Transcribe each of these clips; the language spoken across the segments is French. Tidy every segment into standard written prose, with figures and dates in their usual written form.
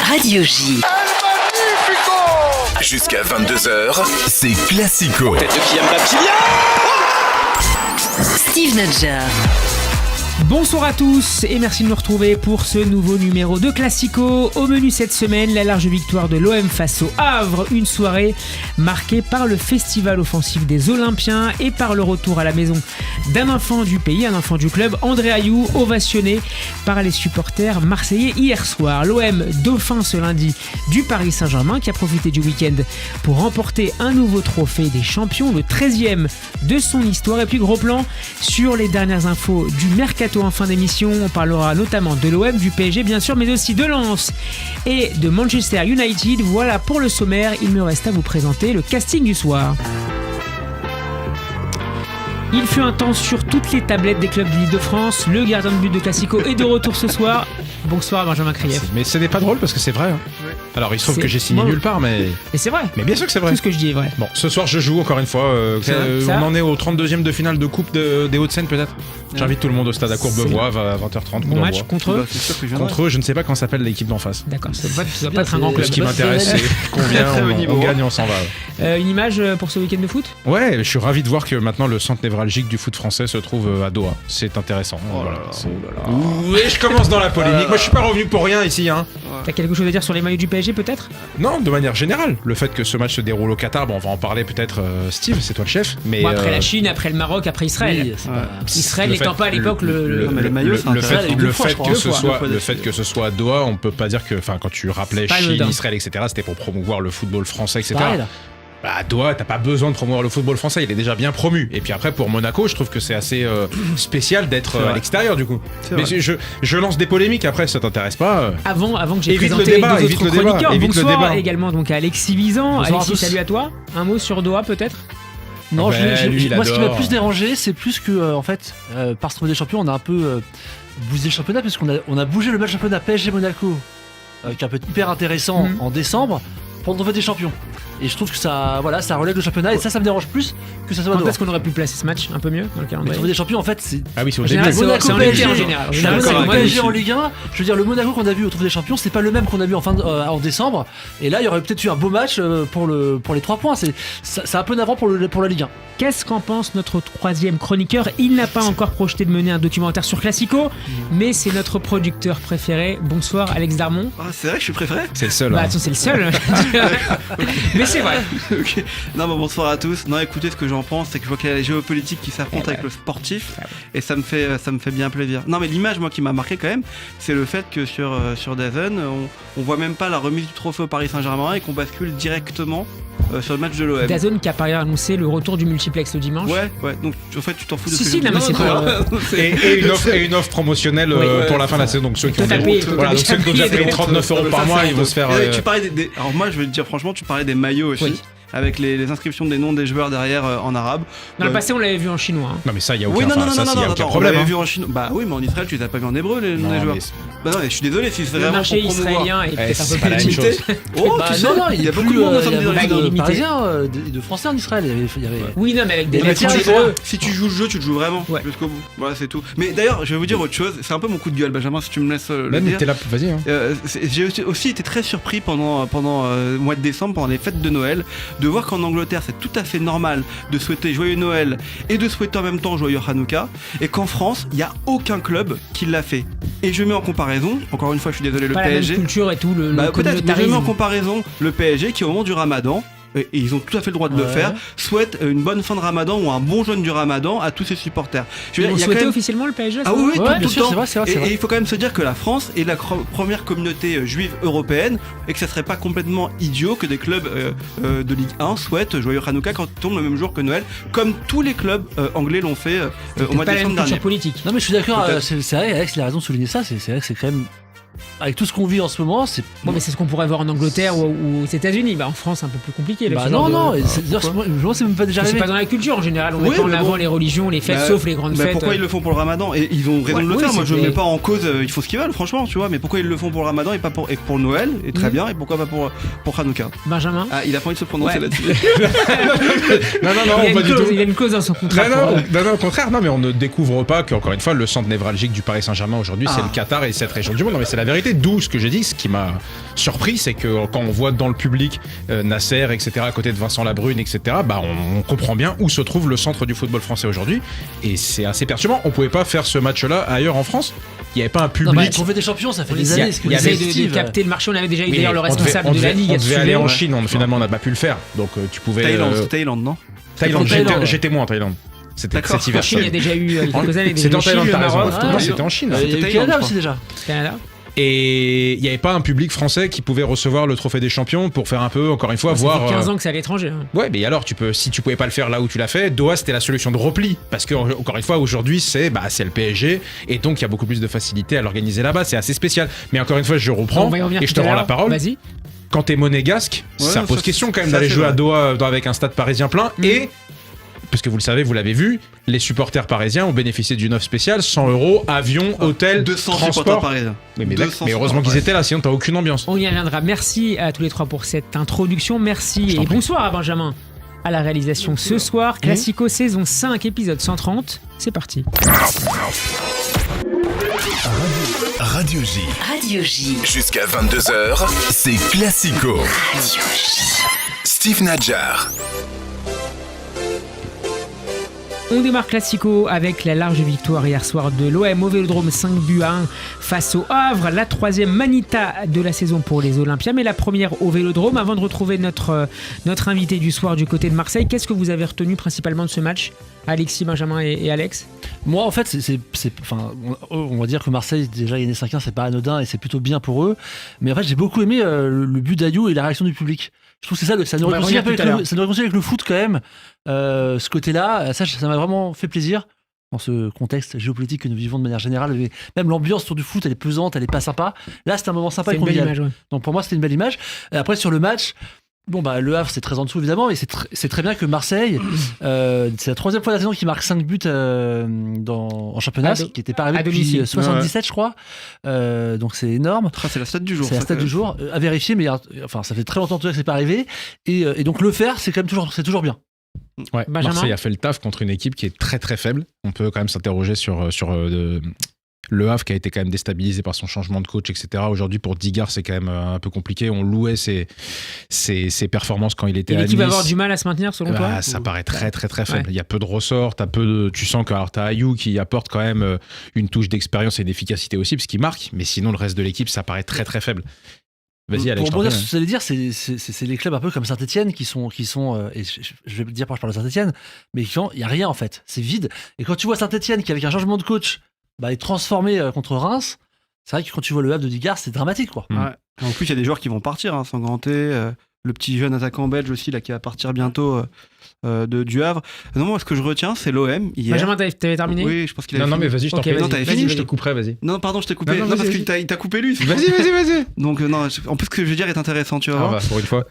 Radio J. Jusqu'à 22h, c'est Classico. Tête de Kylian Mbappé. Steve Nadjar. Bonsoir à tous et merci de nous retrouver pour ce nouveau numéro de Classico. Au menu cette semaine, la large victoire de l'OM face au Havre, une soirée marquée par le festival offensif des Olympiens et par le retour à la maison d'un enfant du pays, un enfant du club, André Ayew, ovationné par les supporters marseillais hier soir. L'OM dauphin ce lundi du Paris Saint-Germain qui a profité du week-end pour remporter un nouveau trophée des champions, le 13e de son histoire. Et puis gros plan sur les dernières infos du mercato en fin d'émission. On parlera notamment de l'OM, du PSG bien sûr, mais aussi de Lens et de Manchester United. Voilà pour le sommaire, il me reste à vous présenter le casting du soir. Il fut un temps sur toutes les tablettes des clubs de l'Île-de-France. Le gardien de but de Classico est de retour ce soir. Bonsoir Benjamin Krief. Mais ce n'est pas drôle parce que c'est vrai. Ouais. Alors il se trouve que j'ai signé nulle part, mais. Et c'est vrai. Mais bien sûr que c'est vrai. Tout ce que je dis est vrai. Bon, ce soir je joue encore une fois. On en est au 32e de finale de Coupe des Hauts-de-Seine peut-être. J'invite tout le monde au stade à Courbevoie à 20h30. Bon match contre eux. Contre eux, je ne sais pas comment s'appelle l'équipe d'en face. D'accord, ça doit pas être un grand club. Ce qui m'intéresse, c'est combien on gagne et on s'en va. Une image pour ce week-end de foot ? Ouais, je suis ravi de voir que maintenant le centre névralgique du foot français se trouve à Doha. C'est intéressant. Oui, je commence dans la polémique. Moi, je suis pas revenu pour rien ici. Hein. T'as quelque chose à dire sur les maillots du PSG peut-être ? Non, de manière générale. Le fait que ce match se déroule au Qatar, bon, on va en parler peut-être. Steve, c'est toi le chef. Mais après la Chine, après le Maroc, après Israël. Oui, Israël n'étant pas à l'époque le fait que ce soit à Doha, on peut pas dire que, enfin, quand tu rappelais Chine, Israël, etc., c'était pour promouvoir le football français, etc. Bah, à Doha, t'as pas besoin de promouvoir le football français, il est déjà bien promu. Et puis après, pour Monaco, je trouve que c'est assez spécial d'être à l'extérieur du coup. Mais je lance des polémiques après, ça t'intéresse pas. Avant que j'ai présenté les deux autres chroniqueurs, bonsoir également donc à Alexis Visan. Alexis, salut à toi. Un mot sur Doha peut-être ? Non, moi ce qui m'a plus dérangé, c'est plus que en fait, par ce trophée des champions, on a un peu bousillé le championnat puisqu'on a bougé le match championnat PSG Monaco, qui est un peu hyper intéressant en décembre pour le trophée des champions. Et je trouve que ça relève le championnat et ça me dérange plus que ça soit Quand est-ce qu'on aurait pu placer ce match un peu mieux dans le calendrier ? Le trophée des champions en fait c'est c'est au début. Monaco PSG en général. Monaco PSG en Ligue 1. Je veux dire le Monaco qu'on a vu au trophée des champions, c'est pas le même qu'on a vu en décembre. Et là il y aurait peut-être eu un beau match pour les 3 points. C'est un peu navrant pour la Ligue 1. Qu'est-ce qu'en pense notre troisième chroniqueur ? Il n'a pas encore projeté de mener un documentaire sur Classico, mais c'est notre producteur préféré. Bonsoir Alex Darmon. Ah, c'est vrai que je suis préféré ? C'est le seul. Bah attends, c'est le seul. Mais c'est vrai. Okay. Non, bah, bonsoir à tous. Non, écoutez, ce que j'en pense, c'est que je vois qu'il y a la géopolitique qui s'affronte avec le sportif, et ça me fait bien plaisir. Non, mais l'image, moi, qui m'a marqué quand même, c'est le fait que sur DAZN, on voit même pas la remise du trophée au Paris Saint-Germain et qu'on bascule directement sur le match de l'OM. DAZN qui a par ailleurs annoncé le retour du multiplex le dimanche. Ouais. Donc en fait, tu t'en fous de ce que je dis. Et une offre promotionnelle pour la fin de la saison. Donc ceux qui ont déjà payé 39 € par mois, ils vont se faire. Tu parlais alors moi, je vais te dire franchement, tu parlais des maillots aussi. Oui. Avec les inscriptions des noms des joueurs derrière en arabe. Dans le passé, on l'avait vu en chinois. Non, mais ça, il y a aucun problème. On l'avait vu en chinois. Bah oui, mais en Israël, tu les as pas vu en hébreu, les noms des joueurs. Bah non, mais je suis désolé, si c'est le vraiment marché pour promouvoir. israélien est peut-être un peu pas la même chose. Oh, tu sais, il y a beaucoup de monde de Parisiens, de Français en Israël. Il y avait. Oui, non, mais avec des lettres hébreux. Si tu joues le jeu, tu le joues vraiment jusqu'au bout. Voilà, c'est tout. Mais d'ailleurs, je vais vous dire autre chose. C'est un peu mon coup de gueule, Benjamin, si tu me laisses le dire. T'es là, vas-y. J'ai aussi été très surpris pendant le mois de décembre, pendant les fêtes de Noël, de voir qu'en Angleterre, c'est tout à fait normal de souhaiter joyeux Noël et de souhaiter en même temps joyeux Hanouka, et qu'en France, il n'y a aucun club qui l'a fait. Et je mets en comparaison, encore une fois, je suis désolé, le pas PSG. La même culture et tout, peut-être, mais je mets en comparaison le PSG qui, au moment du Ramadan, et ils ont tout à fait le droit de le faire, souhaite une bonne fin de Ramadan ou un bon jeûne du Ramadan à tous ses supporters. Ils ont souhaité officiellement le PSG ? Ah oui, tout le temps. C'est vrai. Et il faut quand même se dire que la France est la première communauté juive européenne et que ça serait pas complètement idiot que des clubs de Ligue 1 souhaitent joyeux Hanouka quand il tombe le même jour que Noël, comme tous les clubs anglais l'ont fait au mois de décembre dernier. Politique. Non mais je suis d'accord, c'est vrai, Alex il a raison de souligner ça, c'est vrai que c'est quand même. Avec tout ce qu'on vit en ce moment, c'est. Bon, mais c'est ce qu'on pourrait voir en Angleterre ou aux États-Unis. Bah, en France, c'est un peu plus compliqué. Moi, c'est même pas déjà arrivé. C'est pas dans la culture en général. On met pas en avant les religions, les fêtes, sauf les grandes fêtes. Pourquoi ils le font pour le Ramadan ? Et ils ont raison de le faire. Moi, je mets pas en cause. Ils font ce qu'ils veulent, franchement, tu vois. Mais pourquoi ils le font pour le Ramadan et pas pour le Noël ? Et très bien. Et pourquoi pas pour Hanouka ? Benjamin ? Ah, il a pas envie de se prononcer là-dessus. Non, pas du tout. Il y a une clause dans son contrat. Non, au contraire. Non, mais on ne découvre pas qu'encore une fois, le centre névralgique du Paris Saint-Germain aujourd'hui, c'est le Qatar et cette région du monde. Non, mais c'est la vérité. D'où ce que j'ai dit, ce qui m'a surpris, c'est que quand on voit dans le public Nasser, etc., à côté de Vincent Labrune, etc., bah on comprend bien où se trouve le centre du football français aujourd'hui. Et c'est assez perturbant. On pouvait pas faire ce match-là ailleurs en France. Il n'y avait pas un public. Non, bah, Trophée des champions, ça fait des années. Il y avait de capter le marché. On avait déjà eu d'ailleurs le responsable de la Ligue. On devait aller en Chine. Finalement, on n'a pas pu le faire. Donc tu pouvais. Thaïlande, non? Thaïlande. J'étais moins en Thaïlande. C'était cet hiver. En Chine, il y a déjà eu quelques années. C'était en Thaïlande, t'as raison. Non, c'était en Chine. Il y a eu Canada aussi déjà. Canada. Et il n'y avait pas un public français qui pouvait recevoir le trophée des champions pour faire un peu, encore une fois, voir. Ça fait 15 ans que c'est à l'étranger. Ouais, mais alors, si tu pouvais pas le faire là où tu l'as fait, Doha c'était la solution de repli. Parce que, encore une fois, aujourd'hui, c'est le PSG. Et donc, il y a beaucoup plus de facilité à l'organiser là-bas. C'est assez spécial. Mais encore une fois, je reprends et je te rends la parole. Vas-y. Quand t'es monégasque, ça pose question quand même d'aller jouer à Doha avec un stade parisien plein. Et. Parce que vous le savez, vous l'avez vu, les supporters parisiens ont bénéficié d'une offre spéciale, 100 €, avion, hôtel, 200 transport. supporters parisiens. Mais heureusement qu'ils étaient là, sinon t'as aucune ambiance. On y reviendra. Merci à tous les trois pour cette introduction. Merci et bonsoir à Benjamin à la réalisation ce soir. Classico saison 5, épisode 130. C'est parti. Radio J. Radio J. Jusqu'à 22h, c'est Classico. Radio J. Steve Nadjar. On démarre Classico avec la large victoire hier soir de l'OM au Vélodrome 5-1 face au Havre. La troisième manita de la saison pour les Olympiens, mais la première au Vélodrome. Avant de retrouver notre invité du soir du côté de Marseille, qu'est-ce que vous avez retenu principalement de ce match, Alexis, Benjamin et Alex? Moi, en fait, on va dire que Marseille, déjà gagné 5-1, c'est pas anodin et c'est plutôt bien pour eux. Mais en fait, j'ai beaucoup aimé le but d'Ayou et la réaction du public. Je trouve que c'est ça nous réconcilie avec le foot quand même. Ce côté-là, ça m'a vraiment fait plaisir dans ce contexte géopolitique que nous vivons de manière générale. Même l'ambiance autour du foot, elle est pesante, elle est pas sympa. Là, c'est un moment sympa et convivial. Donc pour moi, c'était une belle image. Et après, sur le match, le Havre, c'est très en dessous évidemment, mais c'est très bien que Marseille, c'est la troisième fois de la saison qu'il marque 5 buts en championnat, qui n'était pas arrivé depuis 77, je crois. Donc c'est énorme. C'est la stat du jour. C'est la stat du jour. À vérifier, mais ça fait très longtemps que c'est pas arrivé. Et donc le faire, c'est quand même toujours bien. Ouais, Marseille a fait le taf contre une équipe qui est très très faible. On peut quand même s'interroger sur le Havre qui a été quand même déstabilisé par son changement de coach, etc. Aujourd'hui, pour Digard, c'est quand même un peu compliqué. On louait ses performances quand il était à Nice. L'équipe va avoir du mal à se maintenir, selon toi? Ça paraît très très très faible. Il y a peu de ressorts, tu sens que t'as Ayou qui apporte quand même une touche d'expérience et d'efficacité aussi, parce qu'il marque, mais sinon le reste de l'équipe, ça paraît très très faible. Vas-y, Alex. Pour dire ce que vous allez dire, c'est les clubs un peu comme Saint-Etienne qui sont et je vais dire pourquoi je parle de Saint-Etienne, mais il n'y a rien en fait, c'est vide. Et quand tu vois Saint-Etienne qui, avec un changement de coach, est transformé contre Reims, c'est vrai que quand tu vois le Havre de Digard, c'est dramatique, quoi. Ouais. En plus, il y a des joueurs qui vont partir, Sanganté, le petit jeune attaquant belge aussi, là, qui va partir bientôt du Havre. Non, moi, ce que je retiens, c'est l'OM. Benjamin, t'avais terminé? Oui, je pense qu'il a fini. Non, mais vas-y, je t'en prie. Non, t'avais fini, je te couperai, vas-y. Non, pardon, je t'ai coupé. Non, parce qu'il t'a coupé lui. Vas-y. Donc, non, en plus, ce que je veux dire est intéressant, tu vois. Pour une fois.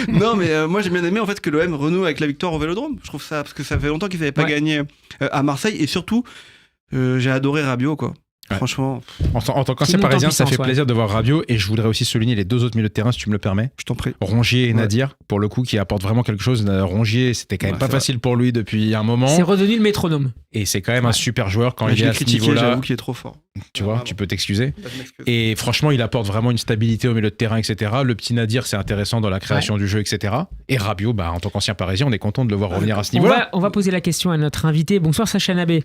Non, mais moi, j'ai bien aimé, en fait, que l'OM renoue avec la victoire au Vélodrome. Je trouve ça, parce que ça fait longtemps qu'ils n'avaient pas gagné à Marseille, et surtout, j'ai adoré Rabiot, quoi. Ouais. Franchement. En tant qu'ancien parisien, ça fait plaisir de voir Rabiot, et je voudrais aussi souligner les deux autres milieux de terrain, si tu me le permets. Je t'en prie. Rongier et Nadir, pour le coup, qui apportent vraiment quelque chose. Rongier, c'était quand même pas facile pour lui depuis un moment. C'est redevenu le métronome. Et c'est quand même un super joueur quand il est à ce niveau-là. J'avoue qu'il est trop fort. Tu vois, tu peux t'excuser. Et franchement, il apporte vraiment une stabilité au milieu de terrain, etc. Le petit Nadir, c'est intéressant dans la création du jeu, etc. Et Rabiot, en tant qu'ancien parisien, on est content de le voir revenir à ce niveau-là. On va poser la question à notre invité. Bonsoir, Sacha Nabé.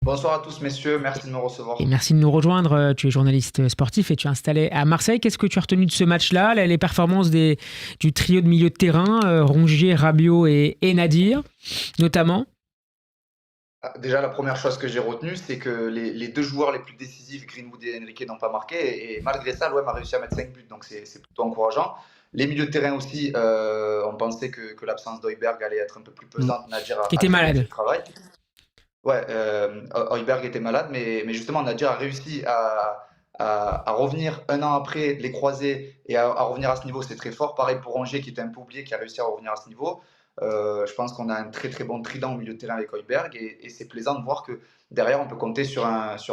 Bonsoir à tous messieurs, merci de me recevoir. Et merci de nous rejoindre, tu es journaliste sportif et tu es installé à Marseille. Qu'est-ce que tu as retenu de ce match-là, les performances du trio de milieu de terrain, Rongier, Rabiot et Nadir, notamment? Déjà, la première chose que j'ai retenue, c'est que les deux joueurs les plus décisifs, Greenwood et Enrique, n'ont pas marqué. Et malgré ça, l'OM a réussi à mettre 5 buts, donc c'est plutôt encourageant. Les milieux de terrain aussi, on pensait que l'absence d'Højbjerg allait être un peu plus pesante. Nadir qui était malade. Le travail. Ouais, Højbjerg était malade, mais justement, Nadir a réussi à revenir un an après les croisés et à revenir à ce niveau, c'est très fort. Pareil pour Rongier, qui était un peu oublié, qui a réussi à revenir à ce niveau. Je pense qu'on a un très très bon trident au milieu de terrain avec Højbjerg et c'est plaisant de voir que derrière, on peut compter sur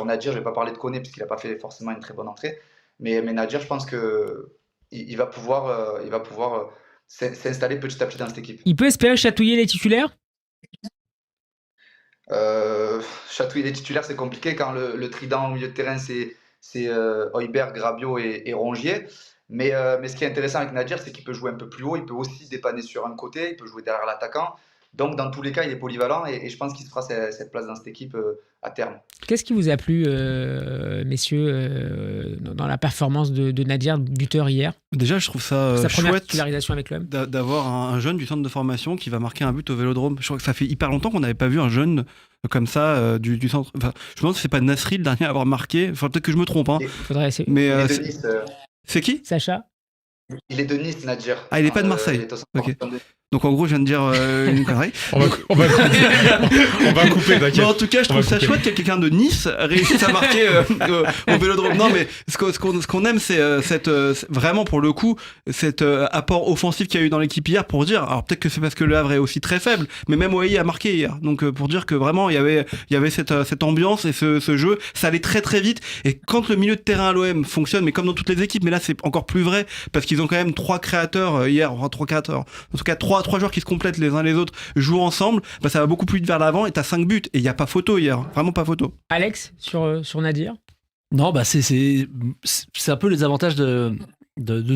Nadir. Je ne vais pas parler de Koné, puisqu'il n'a pas fait forcément une très bonne entrée. Mais Nadir, je pense qu'il va pouvoir s'installer petit à petit dans cette équipe. Il peut espérer chatouiller les titulaires? Chatouiller les titulaires, c'est compliqué quand le trident au milieu de terrain, c'est c'est Højbjerg, Rabiot et Rongier. Mais ce qui est intéressant avec Nadir, c'est qu'il peut jouer un peu plus haut, il peut aussi dépanner sur un côté, il peut jouer derrière l'attaquant. Donc, dans tous les cas, il est polyvalent et je pense qu'il se fera cette place dans cette équipe à terme. Qu'est-ce qui vous a plu, messieurs, dans la performance de Nadir, buteur hier ? Déjà, je trouve ça sa première chouette titularisation avec l'OM d'avoir un jeune du centre de formation qui va marquer un but au Vélodrome. Je crois que ça fait hyper longtemps qu'on n'avait pas vu un jeune comme ça du centre. Enfin, je me demande si c'est pas Nasri le dernier à avoir marqué. Enfin, peut-être que je me trompe. Hein. Faudrait essayer. Mais il est de Nice. C'est qui ? Sacha ? Il est de Nice, Nadir. Ah, il est pas de Marseille. Ok. Donc en gros, je viin de dire une connerie. On va couper, t'inquiète. Mais en tout cas, je trouve ça chouette que quelqu'un de Nice réussisse à marquer au Vélodrome. Non, mais ce qu'on aime, c'est vraiment pour le coup cet apport offensif qu'il y a eu dans l'équipe hier pour dire. Alors peut-être que c'est parce que le Havre est aussi très faible, mais même OAI a marqué hier. Donc pour dire que vraiment il y avait cette ambiance et ce jeu, ça allait très très vite. Et quand le milieu de terrain à l'OM fonctionne, mais comme dans toutes les équipes, mais là c'est encore plus vrai parce qu'ils ont quand même 3 créateurs hier, enfin 3 créateurs. En tout cas 3 joueurs qui se complètent les uns les autres jouent ensemble, bah ça va beaucoup plus vite vers l'avant et t'as 5 buts et il y a pas photo hier, vraiment pas photo. Alex sur Nadir. Non, bah c'est un peu les avantages de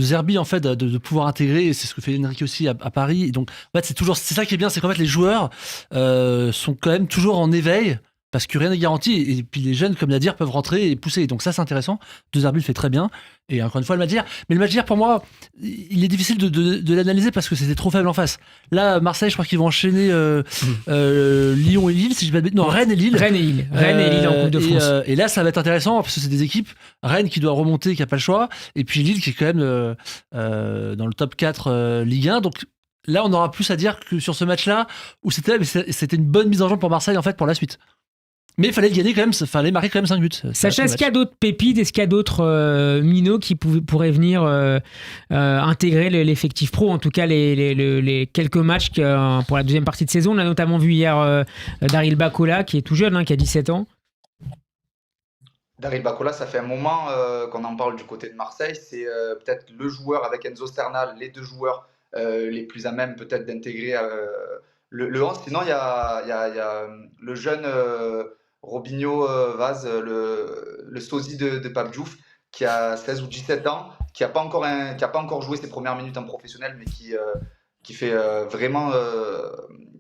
Zerbi en fait, de pouvoir intégrer, et c'est ce que fait Enrique aussi à Paris. Et donc en fait c'est ça qui est bien, c'est qu'en fait les joueurs sont quand même toujours en éveil. Parce que rien n'est garanti, et puis les jeunes, comme Nadir, peuvent rentrer et pousser. Donc ça, c'est intéressant. De Zerbi le fait très bien. Et encore une fois, le match d'hier. Mais le match d'hier, pour moi, il est difficile de l'analyser parce que c'était trop faible en face. Là, Marseille, je crois qu'ils vont enchaîner Lyon et Lille, si je dis pas de bêtises. Non, Rennes et Lille. Rennes et Lille en Coupe de France. Et là, ça va être intéressant parce que c'est des équipes. Rennes qui doit remonter, qui n'a pas le choix. Et puis Lille qui est quand même dans le top 4 Ligue 1. Donc là, on aura plus à dire que sur ce match-là, où c'était une bonne mise en jambe pour Marseille, en fait, pour la suite. Mais il fallait gagner quand même, fallait marquer quand même 5 buts. Sacha, est-ce qu'il y a d'autres pépites, est-ce qu'il y a d'autres minots qui pourraient venir intégrer l'effectif pro, en tout cas les quelques matchs pour la deuxième partie de saison? On a notamment vu hier Daryl Bakola, qui est tout jeune, qui a 17 ans. Daryl Bakola, ça fait un moment qu'on en parle du côté de Marseille. C'est peut-être le joueur avec Enzo Sternal, les 2 joueurs les plus à même peut-être d'intégrer le 11. Sinon, il y a le jeune... Robinho Vaz, le sosie de Pape Diouf, qui a 16 ou 17 ans, qui n'a pas encore joué ses premières minutes en professionnel, mais qui fait vraiment,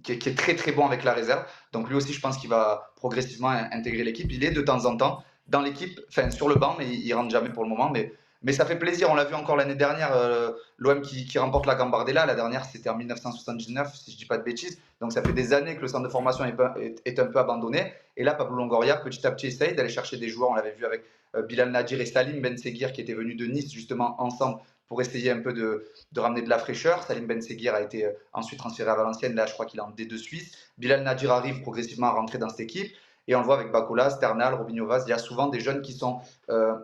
qui est très très bon avec la réserve. Donc lui aussi, je pense qu'il va progressivement intégrer l'équipe. Il est de temps en temps dans l'équipe, enfin sur le banc, mais il rentre jamais pour le moment. Mais ça fait plaisir. On l'a vu encore l'année dernière, l'OM qui remporte la Gambardella. La dernière, c'était en 1979, si je ne dis pas de bêtises. Donc ça fait des années que le centre de formation est un peu abandonné. Et là, Pablo Longoria, petit à petit, essaye d'aller chercher des joueurs. On l'avait vu avec Bilal Nadir et Salim Benseguir, qui étaient venus de Nice, justement, ensemble, pour essayer un peu de ramener de la fraîcheur. Salim Benseguir a été ensuite transféré à Valenciennes. Là, je crois qu'il est en D2 Suisse. Bilal Nadir arrive progressivement à rentrer dans cette équipe. Et on le voit avec Bakola, Sternal, Robinho Vaz. Il y a souvent des jeunes qui sont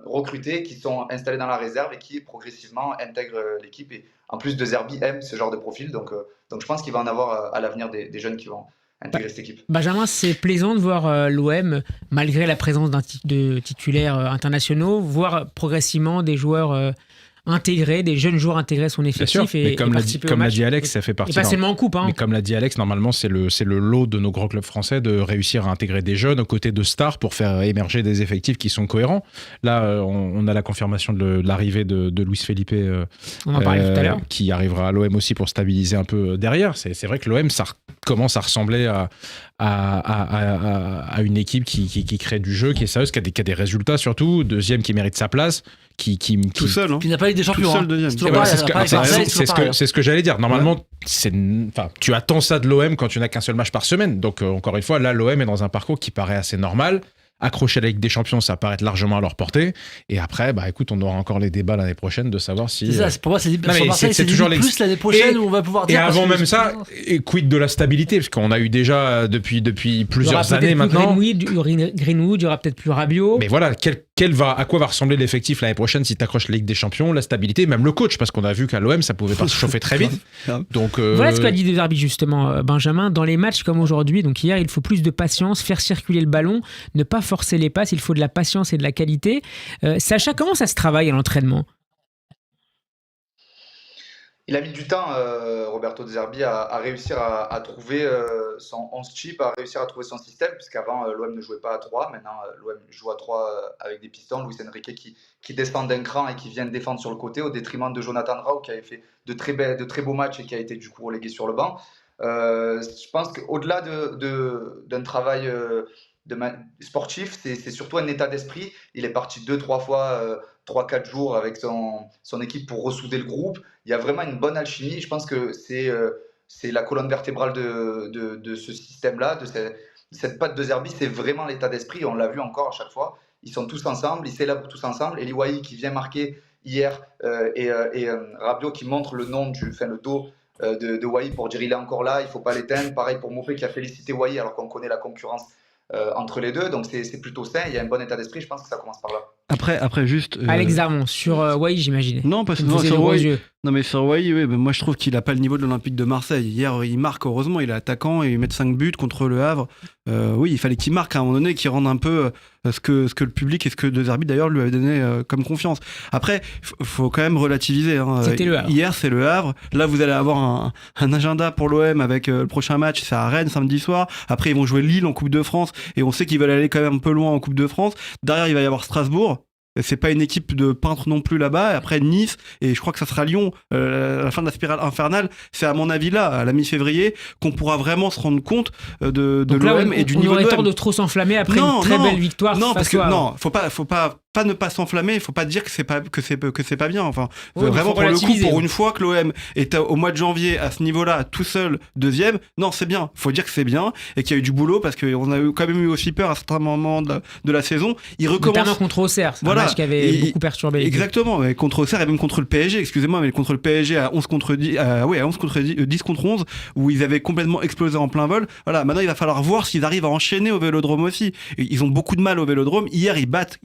recrutés, qui sont installés dans la réserve et qui progressivement intègrent l'équipe. Et en plus de Zerbi aime ce genre de profil. Donc je pense qu'il va en avoir à l'avenir des jeunes qui vont intégrer cette équipe. Benjamin, c'est plaisant de voir l'OM, malgré la présence de titulaires internationaux, voir progressivement des joueurs intégrer, des jeunes joueurs intégrer son effectif et comme l'a dit Alex, ça fait partie. Et pas seulement en coupe. Mais comme l'a dit Alex, normalement, c'est le lot de nos grands clubs français de réussir à intégrer des jeunes aux côtés de stars pour faire émerger des effectifs qui sont cohérents. Là, on a la confirmation de l'arrivée de Luis Felipe, on en parlait tout à l'heure, qui arrivera à l'OM aussi pour stabiliser un peu derrière. C'est vrai que l'OM, ça commence à ressembler à une équipe qui crée du jeu, qui est sérieuse, qui a des résultats surtout, deuxième qui mérite sa place. Tout seul, hein. Qui n'a pas eu des champions. Tout seul deuxième. C'est ce que j'allais dire. Normalement, tu attends ça de l'OM quand tu n'as qu'un seul match par semaine. Donc, encore une fois, là, l'OM est dans un parcours qui paraît assez normal. Accrocher la Ligue des Champions, ça paraît être largement à leur portée. Et après, écoute, on aura encore les débats l'année prochaine de savoir si. C'est ça, pour moi, sur Marseille, c'est toujours plus l'année prochaine où on va pouvoir dire. Et avant même ça, quid de la stabilité, parce qu'on a eu déjà depuis plusieurs années maintenant. Greenwood, il y aura peut-être plus Rabiot. Mais voilà, à quoi va ressembler l'effectif l'année prochaine si tu accroches la Ligue des Champions, la stabilité, même le coach, parce qu'on a vu qu'à l'OM, ça pouvait pas se chauffer très vite. Donc, voilà ce qu'a dit De Zerbi justement, Benjamin. Dans les matchs comme aujourd'hui, donc hier, il faut plus de patience, faire circuler le ballon, ne pas forcer les passes, il faut de la patience et de la qualité. Sacha, comment ça se travaille à l'entraînement ? Il a mis du temps, Roberto De Zerbi, à réussir à trouver son 11 type, à réussir à trouver son système, puisqu'avant, l'OM ne jouait pas à 3. Maintenant, l'OM joue à 3 avec des pistons. Luis Enrique qui descend d'un cran et qui vient défendre sur le côté, au détriment de Jonathan Rau, qui avait fait de très beaux matchs et qui a été du coup relégué sur le banc. Je pense qu'au-delà d'un travail sportif, c'est surtout un état d'esprit. Il est parti 2-3 fois, 3-4 jours avec son équipe pour ressouder le groupe. Il y a vraiment une bonne alchimie. Je pense que c'est la colonne vertébrale de ce système-là, de cette patte de Zerbi. C'est vraiment l'état d'esprit. On l'a vu encore à chaque fois. Ils sont tous ensemble, ils célèbrent tous ensemble. Eli Wahi qui vient marquer hier et Rabiot qui montre le dos de Wahi pour dire il est encore là, il ne faut pas l'éteindre. Pareil pour Mopé qui a félicité Wahi alors qu'on connaît la concurrence entre les deux. Donc c'est plutôt sain. Il y a un bon état d'esprit. Je pense que ça commence par là. Après juste. Alex Darmon, sur Wahi, j'imagine. Non, parce que sur Wahi, mais oui, moi je trouve qu'il a pas le niveau de l'Olympique de Marseille. Hier, il marque, heureusement, il est attaquant et il met 5 buts contre le Havre. Oui, il fallait qu'il marque à un moment donné, qu'il rende un peu ce que le public et ce que De Zerbi d'ailleurs lui avait donné comme confiance. Après, faut quand même relativiser. C'était le Havre. Hier, c'est le Havre. Là, vous allez avoir un agenda pour l'OM avec le prochain match, c'est à Rennes samedi soir. Après, ils vont jouer Lille en Coupe de France et on sait qu'ils veulent aller quand même un peu loin en Coupe de France. Derrière, il va y avoir Strasbourg. C'est pas une équipe de peintres non plus là-bas. Après Nice, et je crois que ça sera Lyon, la fin de la spirale infernale. C'est à mon avis là, à la mi-février, qu'on pourra vraiment se rendre compte de l'OM et du niveau de l'OM. On aurait tort de trop s'enflammer après une très belle victoire. Non, parce que faut pas ne pas s'enflammer. Il faut pas dire que c'est pas bien. Enfin, vraiment pour le coup, pour une fois que l'OM est au mois de janvier à ce niveau-là, tout seul deuxième, non, c'est bien. Faut dire que c'est bien et qu'il y a eu du boulot parce qu'on a quand même eu aussi peur à certains moments de la saison. Il recommence. Notamment contre Auxerre, c'est un match qui avait beaucoup perturbé. Exactement, mais contre Auxerre et même contre le PSG, excusez-moi, mais contre le PSG à 11 contre 10, à 10 contre 11, où ils avaient complètement explosé en plein vol. Voilà, maintenant il va falloir voir s'ils arrivent à enchaîner au Vélodrome aussi. Et ils ont beaucoup de mal au Vélodrome. Hier, ils battent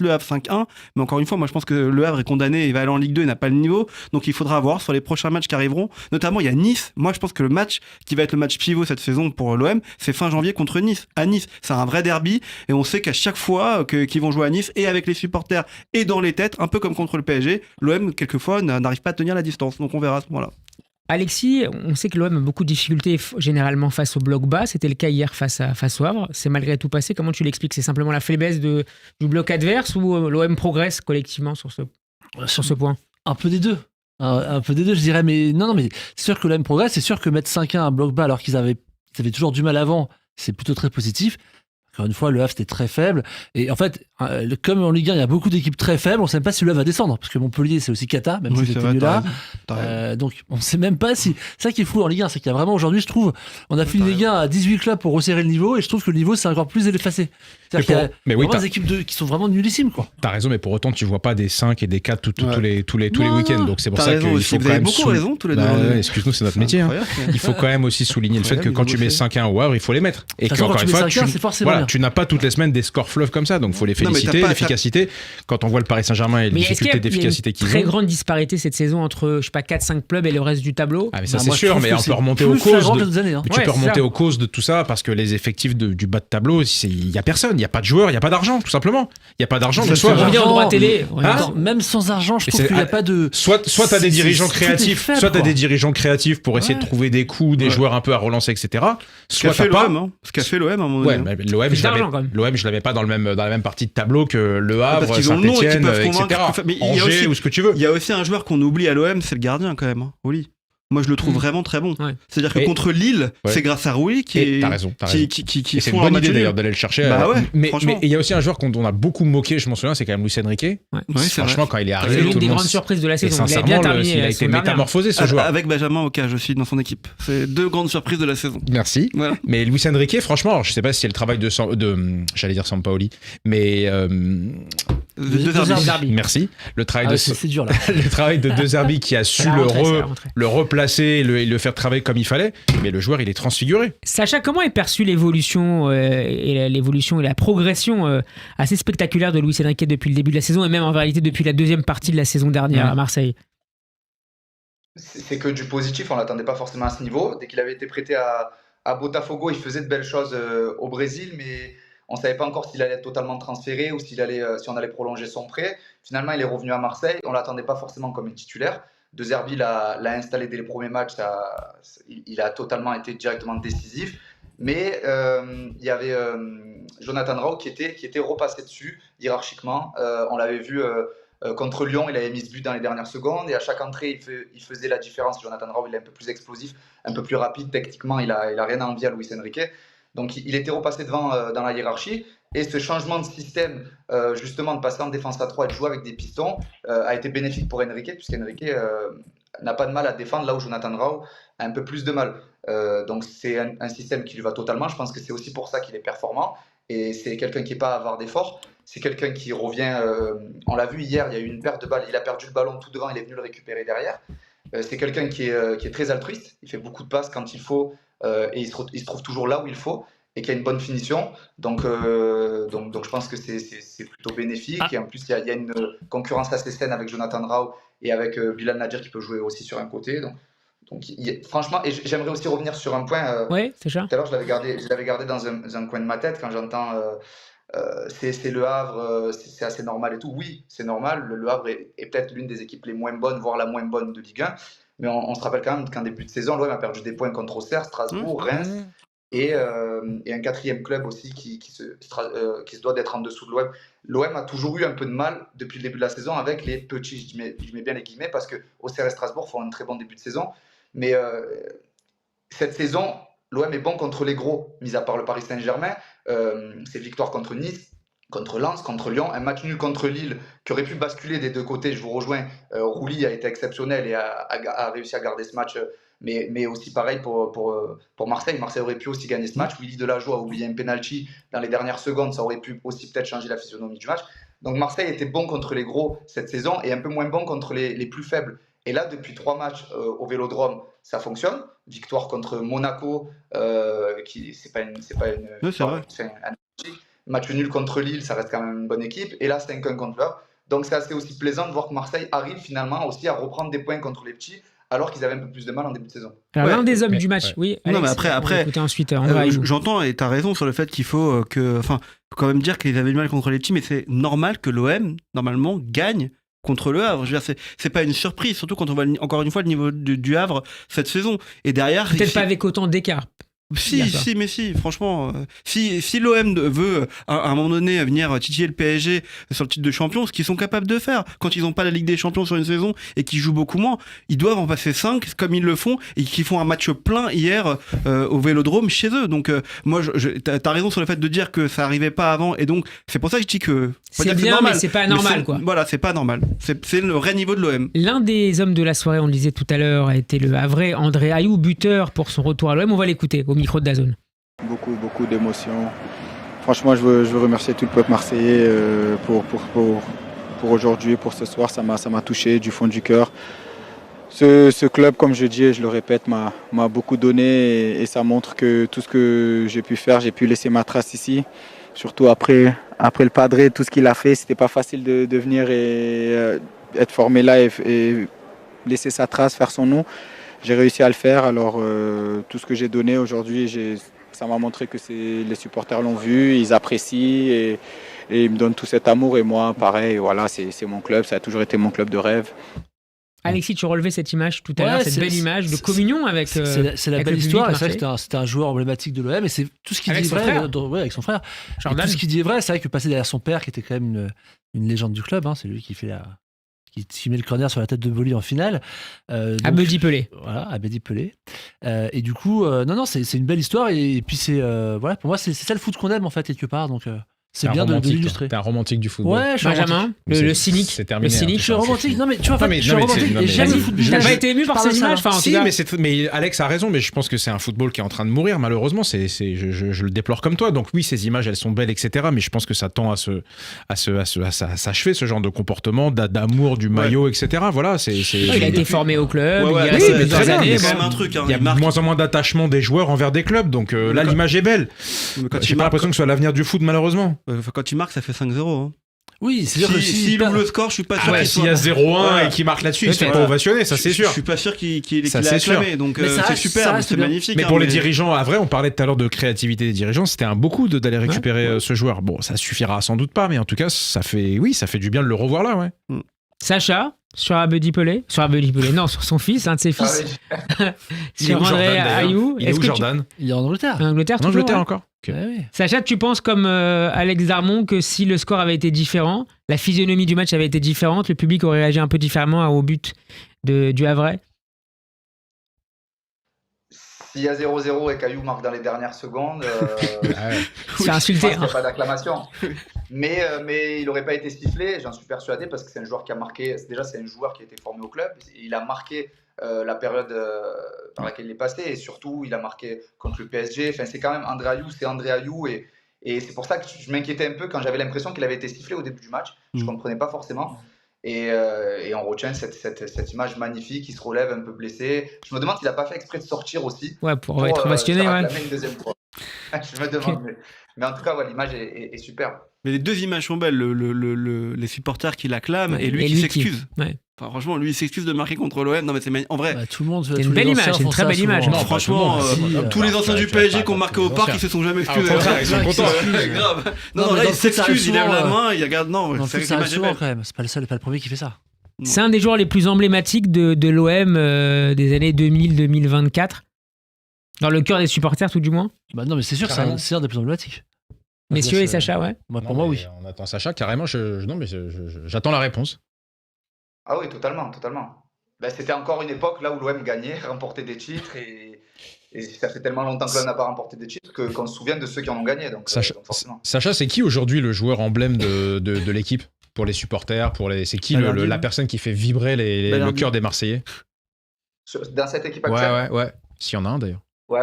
le Havre 5-1, mais encore une fois, moi je pense que le Havre est condamné, il va aller en Ligue 2, il n'a pas le niveau, donc il faudra voir sur les prochains matchs qui arriveront. Notamment, il y a Nice. Moi, je pense que le match qui va être le match pivot cette saison pour l'OM, c'est fin janvier contre Nice. À Nice, c'est un vrai derby, et on sait qu'à chaque fois qu'ils vont jouer à Nice et avec les supporters et dans les têtes, un peu comme contre le PSG, l'OM quelquefois n'arrive pas à tenir la distance. Donc on verra à ce moment-là. Alexis, on sait que l'OM a beaucoup de difficultés généralement face au bloc bas. C'était le cas hier face au Havre. C'est malgré tout passé. Comment tu l'expliques ? C'est simplement la faiblesse du bloc adverse ou l'OM progresse collectivement sur ce point ? Un peu des deux. Un peu des deux, je dirais. Mais non, mais c'est sûr que l'OM progresse. C'est sûr que mettre 5-1 à un bloc bas alors qu'ils avaient toujours du mal avant, c'est plutôt très positif. Encore une fois, le Havre, c'était très faible. Et en fait, comme en Ligue 1, il y a beaucoup d'équipes très faibles, on ne sait même pas si le Havre va descendre. Parce que Montpellier, c'est aussi cata, même si c'était mieux là. Donc, on ne sait même pas si... C'est ça qui est fou en Ligue 1, c'est qu'il y a vraiment, aujourd'hui, je trouve, on a fini Ligue 1 à 18 clubs pour resserrer le niveau, et je trouve que le niveau, c'est encore plus effacé. C'est-à-dire qu'il y a vraiment des équipes qui sont vraiment nullissimes, quoi. T'as raison, mais pour autant, tu vois pas des 5 et des 4 tous les week-ends. Donc, c'est pour ça qu'il faut quand même... Vous avez beaucoup raison, tous les deux. Excuse-nous, c'est notre métier. Il faut quand même aussi souligner le fait que quand tu mets 5-1 au Havre, il faut les mettre. Et qu'encore une fois, tu n'as pas toutes les semaines des scores fleuves comme ça, donc faut les féliciter. L'efficacité, quand on voit le Paris Saint-Germain et les difficultés d'efficacité qu'ils ont. Il y a une très grande disparité cette saison entre, je sais pas, 4-5 clubs et le reste du tableau. Ah mais ça c'est sûr, mais on peut remonter aux causes. Tu peux remonter aux causes de tout ça parce que les effectifs du bas de tableau, il y a personne, il y a pas de joueurs, il y a pas d'argent, tout simplement. Il y a pas d'argent. On revient au droit télé. Même sans argent, je trouve qu'il n'y a pas de. Soit t'as des dirigeants créatifs, soit t'as des dirigeants créatifs pour essayer de trouver des coups, des joueurs un peu à relancer, etc. Soit t'as pas. Ce qu'a fait l'OM à un moment donné. Ouais, l'OM, je l'avais pas dans la même partie de tableau que le Havre, Saint-Etienne, etc. Angers ou ce que tu veux. Il y a aussi un joueur qu'on oublie à l'OM, c'est le gardien quand même, Oli. Moi, je le trouve vraiment très bon. Ouais. C'est-à-dire que contre Lille, c'est grâce à Rui qui t'as raison. Qui c'est une bonne idée d'ailleurs d'aller le chercher. Mais il y a aussi un joueur qu'on a beaucoup moqué, je m'en souviens, c'est quand même Luis Enrique. Franchement, quand il est arrivé, c'est l'une des grandes surprises de la saison. Il a été métamorphosé ce joueur. Avec Benjamin Ocage aussi dans son équipe. C'est 2 grandes surprises de la saison. Merci. Mais Luis Enrique, franchement, je sais pas si c'est le travail de j'allais dire Sampaoli, mais De Zerbi. Merci. Le travail c'est dur là. Le travail de De Zerbi qui a su le replacer et le faire travailler comme il fallait, mais le joueur il est transfiguré. Sacha, comment est perçue l'évolution et la progression assez spectaculaire de Luis Enrique depuis le début de la saison et même en réalité depuis la deuxième partie de la saison dernière à Marseille? C'est que du positif, on l'attendait pas forcément à ce niveau. Dès qu'il avait été prêté à Botafogo, il faisait de belles choses au Brésil, mais on ne savait pas encore s'il allait être totalement transféré ou si on allait prolonger son prêt. Finalement, il est revenu à Marseille. On ne l'attendait pas forcément comme un titulaire. De Zerbi l'a installé dès les premiers matchs, il a totalement été directement décisif. Mais il y avait Jonathan Rau qui était repassé dessus hiérarchiquement. On l'avait vu contre Lyon, il avait mis ce but dans les dernières secondes et à chaque entrée, il faisait la différence. Jonathan Rau, il est un peu plus explosif, un peu plus rapide. Techniquement, il a rien à envier à Luis Enrique. Donc il était repassé devant dans la hiérarchie. Et ce changement de système, justement de passer en défense à 3 et de jouer avec des pistons, a été bénéfique pour Enrique, puisqu'Enrique n'a pas de mal à défendre là où Jonathan Rau a un peu plus de mal. Donc c'est un système qui lui va totalement. Je pense que c'est aussi pour ça qu'il est performant. Et c'est quelqu'un qui n'est pas avare d'efforts. C'est quelqu'un qui revient. On l'a vu hier, il y a eu une perte de balle. Il a perdu le ballon tout devant, il est venu le récupérer derrière. C'est quelqu'un qui est très altruiste. Il fait beaucoup de passes quand il faut et il se trouve toujours là où il faut. Et qui a une bonne finition, donc je pense que c'est plutôt bénéfique. Et en plus, il y a une concurrence assez saine avec Jonathan Rau et avec Bilal Nadir qui peut jouer aussi sur un côté. Donc franchement, et j'aimerais aussi revenir sur un point. Ouais, c'est ça. Tout à l'heure, je l'avais gardé dans un coin de ma tête quand j'entends c'est Le Havre, c'est assez normal et tout. Oui, c'est normal. Le Havre est peut-être l'une des équipes les moins bonnes, voire la moins bonne de Ligue 1. Mais on se rappelle quand même qu'en début de saison, l'OM a perdu des points contre Auxerre, Strasbourg, Reims. Et un quatrième club aussi qui se doit d'être en dessous de l'OM. L'OM a toujours eu un peu de mal depuis le début de la saison avec les petits, je mets bien les guillemets, parce que Auxerre et Strasbourg font un très bon début de saison. Mais cette saison, l'OM est bon contre les gros, mis à part le Paris Saint-Germain. C'est victoire contre Nice, contre Lens, contre Lyon, un match nul contre Lille qui aurait pu basculer des deux côtés, je vous rejoins. Rouli a été exceptionnel et a réussi à garder ce match. Mais aussi pareil pour Marseille. Marseille aurait pu aussi gagner ce match. Willy Delageau a oublié un penalty dans les dernières secondes. Ça aurait pu aussi peut-être changer la physionomie du match. Donc Marseille était bon contre les gros cette saison et un peu moins bon contre les plus faibles. Et là, depuis 3 matchs au Vélodrome, ça fonctionne. Victoire contre Monaco, c'est un match nul contre Lille, ça reste quand même une bonne équipe. Et là, 5-1 contre l'Europe. Donc c'est assez aussi plaisant de voir que Marseille arrive finalement aussi à reprendre des points contre les petits, alors qu'ils avaient un peu plus de mal en début de saison. Alors, l'un des hommes du match, oui. Alex, non, mais après ensuite, j'entends et tu as raison sur le fait qu'il faut quand même dire qu'ils avaient du mal contre les petits, mais c'est normal que l'OM, normalement, gagne contre le Havre. Je veux dire, c'est pas une surprise, surtout quand on voit encore une fois le niveau du Havre cette saison. Et derrière, peut-être pas avec autant d'écart. Si, franchement, si l'OM veut à un moment donné venir titiller le PSG sur le titre de champion, ce qu'ils sont capables de faire quand ils n'ont pas la Ligue des Champions sur une saison et qu'ils jouent beaucoup moins, ils doivent en passer 5 comme ils le font et qu'ils font un match plein hier au Vélodrome chez eux. Donc moi, t'as raison sur le fait de dire que ça arrivait pas avant et donc c'est pour ça que je dis que c'est bien, mais c'est pas normal, quoi. Voilà, c'est pas normal. C'est le vrai niveau de l'OM. L'un des hommes de la soirée, on le disait tout à l'heure, a été le Havrais André Ayew, buteur pour son retour à l'OM. On va l'écouter au micro de DAZN. Beaucoup d'émotions. Franchement, je veux remercier tout le peuple marseillais pour aujourd'hui, pour ce soir. Ça m'a touché du fond du cœur. Ce club, comme je dis et je le répète, m'a beaucoup donné et ça montre que tout ce que j'ai pu faire, j'ai pu laisser ma trace ici. Surtout après le Padre, tout ce qu'il a fait, c'était pas facile de venir et être formé là et laisser sa trace, faire son nom. J'ai réussi à le faire, alors tout ce que j'ai donné aujourd'hui, ça m'a montré que les supporters l'ont vu, ils apprécient et ils me donnent tout cet amour. Et moi, pareil, voilà, c'est mon club, ça a toujours été mon club de rêve. Alexis, tu relevais cette image tout à l'heure, cette belle image de communion avec. C'est la belle histoire, et c'est vrai que c'était un joueur emblématique de l'OM, et c'est tout ce qu'il dit vrai. Avec son frère. Tout ce qu'il dit est vrai, c'est vrai que passer derrière son père, qui était quand même une légende du club, c'est lui qui met le corner sur la tête de Boli en finale. Abedi Pelé. Voilà, Abedi Pelé. Et du coup, c'est une belle histoire. Et puis, voilà, pour moi, c'est ça le foot qu'on aime, en fait, quelque part. Donc, c'est bien de l'illustrer. T'es un romantique du football. Ouais, je suis Benjamin, le cynique. C'est terminé. Le cynique. Je suis romantique. Non, mais tu vois, je suis romantique et j'aime le football. T'as pas été ému par ces images? Si, mais Alex a raison, mais je pense que c'est un football qui est en train de mourir, malheureusement. Je le déplore comme toi. Donc oui, ces images, elles sont belles, etc. Mais je pense que ça tend à s'achever, ce genre de comportement, d'amour du maillot, etc. Voilà, il a été formé au club, il est resté plusieurs années. Il y a de moins en moins d'attachement des joueurs envers des clubs. Donc là, l'image est belle. J'ai pas l'impression que ce soit l'avenir du foot, malheureusement. Quand tu marques, ça fait 5-0. Hein. Oui, c'est sûr que s'il ouvre le score, je suis pas sûr. S'il y a 0-1 et qu'il marque là-dessus, il se fait pas ovationner, ça c'est sûr. Je suis pas sûr qu'il l'a acclamé, donc c'est super, c'est magnifique. Mais pour les dirigeants, à vrai, on parlait tout à l'heure de créativité des dirigeants, c'était un beau coup d'aller récupérer ce joueur. Bon, ça suffira sans doute pas, mais en tout cas, ça fait du bien de le revoir là, ouais. Sacha, Sur Abedi Pelé, non, sur son fils, un de ses fils. Sur André Ayou. Il est où Jordan? Il est en Angleterre. En Angleterre Encore. Okay. Ouais. Sacha, tu penses comme Alex Darmon que si le score avait été différent, la physionomie du match avait été différente, le public aurait réagi un peu différemment au but du Havre? S'il y a 0-0 et qu'Ayou marque dans les dernières secondes, c'est insulté. Il n'y a pas d'acclamation. Mais il n'aurait pas été sifflé, j'en suis persuadé, parce que c'est un joueur qui a marqué. Déjà, c'est un joueur qui a été formé au club. Il a marqué la période par laquelle il est passé, et surtout, il a marqué contre le PSG. Enfin, c'est quand même André Ayou, et c'est pour ça que je m'inquiétais un peu quand j'avais l'impression qu'il avait été sifflé au début du match. Je ne comprenais pas forcément. Et on retient cette image magnifique, il se relève un peu blessé. Je me demande s'il n'a pas fait exprès de sortir aussi. Ouais, pour être ovationné. Une deuxième fois. Je me demande. Mais en tout cas, l'image est superbe. Mais les deux images sont belles, les supporters qui l'acclament et lui qui s'excuse. Ouais. Enfin, franchement, lui il s'excuse de marquer contre l'OM. Non mais c'est en vrai. Bah, tout le monde. C'est une belle image, c'est une très belle image. Non, franchement, tous les anciens du PSG qui ont marqué au parc, ils se sont jamais excusés. Ils sont contents. Grave. Non, là il s'excuse, il lève la main, il regarde. Non, c'est souvent quand même. C'est pas le seul, pas le premier qui fait ça. C'est un des joueurs les plus emblématiques de l'OM des années 2000-2024. Dans le cœur des supporters, tout du moins. Bah non, mais c'est sûr, c'est un des plus emblématiques. Messieurs et Sacha, ouais. Pour moi, oui. On attend Sacha, carrément. J'attends la réponse. Ah oui, totalement. C'était encore une époque là où l'OM gagnait, remportait des titres, et ça fait tellement longtemps que l'OM n'a pas remporté des titres qu'on se souvient de ceux qui en ont gagné. Donc, Sacha, c'est qui aujourd'hui le joueur emblème de l'équipe pour les supporters, c'est qui la personne qui fait vibrer le cœur des Marseillais dans cette équipe actuelle? Ouais. S'il y en a un d'ailleurs. Ouais,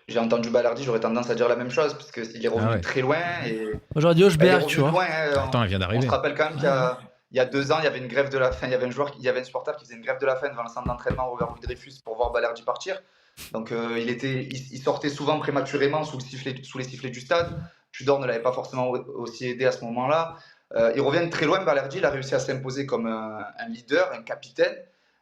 j'ai entendu Balerdi, j'aurais tendance à dire la même chose, parce qu'il est revenu très loin. Moi, j'aurais dit Hochberg, tu vois. Attends, il vient d'arriver. On se rappelle quand même qu'il y a 2 ans, il y avait une grève de la faim. Il y avait un supporter qui faisait une grève de la faim devant le centre d'entraînement Robert Louis Dreyfus pour voir Balerdi partir. Donc il sortait souvent prématurément sous les sifflets du stade. Tudor ne l'avait pas forcément aussi aidé à ce moment-là. Il revient très loin, Balerdi. Il a réussi à s'imposer comme un leader, un capitaine.